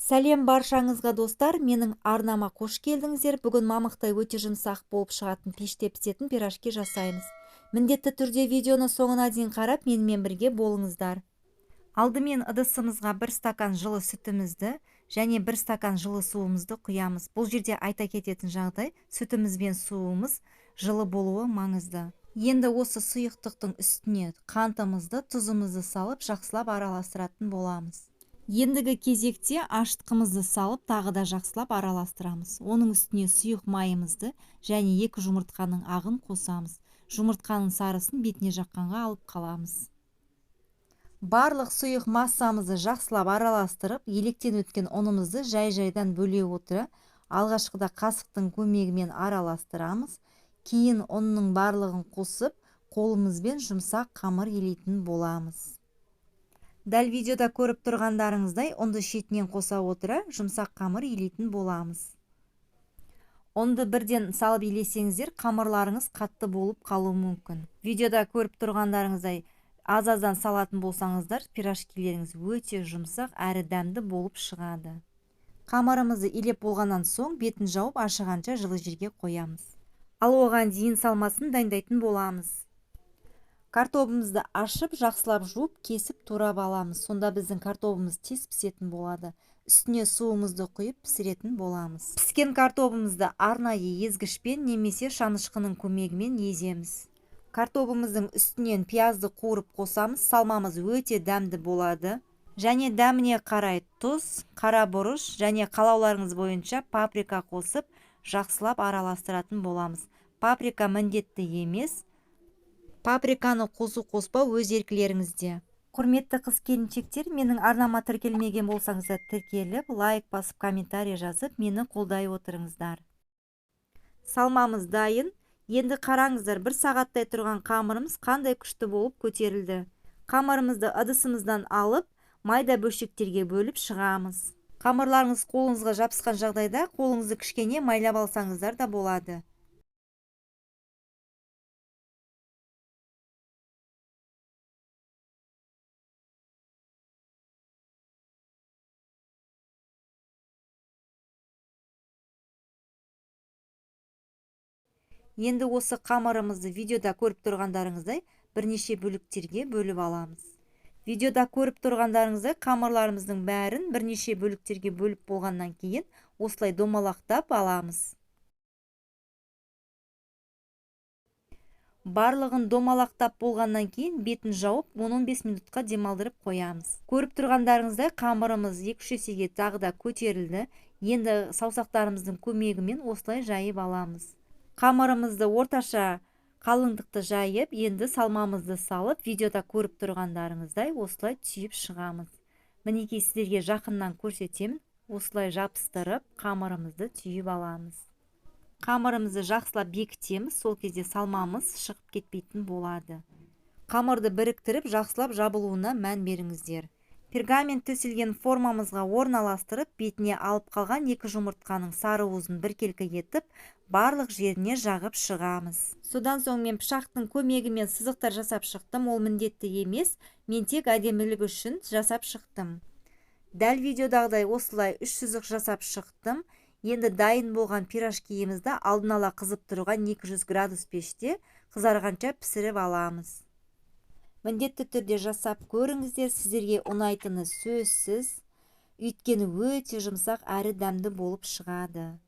Сәлем баршаңызға достар, менің арнама қош келдіңіздер. Бүгін мамықтай өте жұмсақ болып шығатын пеште пісетін пирожки жасаймыз. Міндетті түрде видеоны соңына дейін қарап, менімен бірге болыңыздар. Алдымен ыдысымызға 1 стакан жылы сүтімізді және 1 стакан жылы суымызды құямыз. Бұл жерде айта кететін жағдай, сүтіміз бен суымыз жылы болуы маңызды. Енді осы сұйықтықтың үстіне қантымызды, тұзымызды салып, жақсылап араластыратын боламыз. Ендігі кезекте ашытқымызды салып, тағы да жақсылап араластырамыз. Оның үстіне сұйық майымызды және 2 жұмыртқаның ағын қосамыз. Жұмыртқаның сарысын бетіне жаққанға алып қаламыз. Барлық сұйық массамызды жақсылап араластырып, електен өткен ұнымызды жай-жайдан бөле отыра, алғашқыда қасықтың көмегімен араластырамыз. Кейін ұнның барлығын қосып, қолымызбен жұмсақ қамыр елейтін боламыз. Дәл видеода көріп тұрғандарыңыздай, ұнды шетінен қоса отыра, жұмсақ қамыр елейтін боламыз. Ұнды бірден салып елесеңіздер, қамырларыңыз қатты болып қалуы мүмкін. Видеода көріп тұрғандарыңыздай, аз-аздан салатын болсаңыздар, пирожкилеріңіз өте жұмсақ әрі дәмді болып шығады. Қамырымызды илеп болғаннан соң, бетін жауып ашығанша жылы жерге қоямыз. Ал оған дейін салмасын дайындайтын боламыз. Картобымызды ашып, жақсылап жуып, кесіп турап аламыз. Сонда біздің картобымыз тез пісетін болады. Үстіне суымызды құйып пісіретін боламыз. Піскен картобымызды арнайы езгішпен немесе шанышқының көмегімен еземіз. Картобымыздың үстінен пиязды қуырып қосамыз. Салмамыз өте дәмді болады. Және дәміне қарай тұз, қара бұрыш және қалауларыңыз бойынша паприка қосып, жақсылап араластыратын боламыз. Паприка міндетті емес. Паприканы қосу-қоспау өз еркілеріңізде. Құрметті қыз-келіншектер, менің арнама тіркелмеген болсаңыздар тіркеліп, лайк басып, комментарий жазып, мені қолдай отырыңыздар. Салмамыз дайын. Енді қараңыздар, 1 сағаттай тұрған қамырымыз қандай күшті болып көтерілді. Қамырымызды ыдысымыздан алып, майда бөлшектерге бөліп шығамыз. Қамырларыңыз қолыңызға жабысқан жағдайда, қолыңызды кішкене майлап алсаңыздар да болады. Енді осы қамырымызды видеода көріп тұрғандарыңыздай бірнеше бөліктерге бөліп аламыз. Видеода көріп тұрғандарыңыздай қамырларымыздың бәрін бірнеше бөліктерге бөліп болғаннан кейін осылай домалақтап аламыз. Барлығын домалақтап болғаннан кейін бетін жауып 10-15 минутқа демалдырып қоямыз. Көріп тұрғандарыңыздай қамырымыз 2-3 есеге тағы да көтерілді. Енді саусақтарымыздың көмегімен осылай жайып аламыз. Қамырымызды орташа қалыңдықты жайып, енді салмамызды салып, видеода көріп тұрғандарыңыздай осылай түйіп шығамыз. Мінекей сіздерге жақыннан көрсетемін. Осылай жабыстырып, қамырымызды түйіп аламыз. Қамырымызды жақсылап бекітеміз, сол кезде салмамыз шығып кетпейтін болады. Қамырды біріктіріп, жақсылап жабылуына мән беріңіздер. Пергамент төселген формамызға орналастырып, бетіне алып қалған 2 жұмыртқаның сары уызын біркелкі етіп, барлық жеріне жағып шығамыз. Содан соң мен пышақтың көмегімен сызықтар жасап шықтым, ол міндетті емес, мен тек әдемілік үшін жасап шықтым. Дәл видеодағыдай осылай 3 сызық жасап шықтым. Енді дайын болған пирожкиімізді алдын ала қызып тұрған 200 градус пеште қызарғанша пісіріп аламыз. Міндетті түрде жасап көріңіздер, сіздерге ұнайтыны сөзсіз, өйткені өте жұмсақ әрі дәмді болып шығады.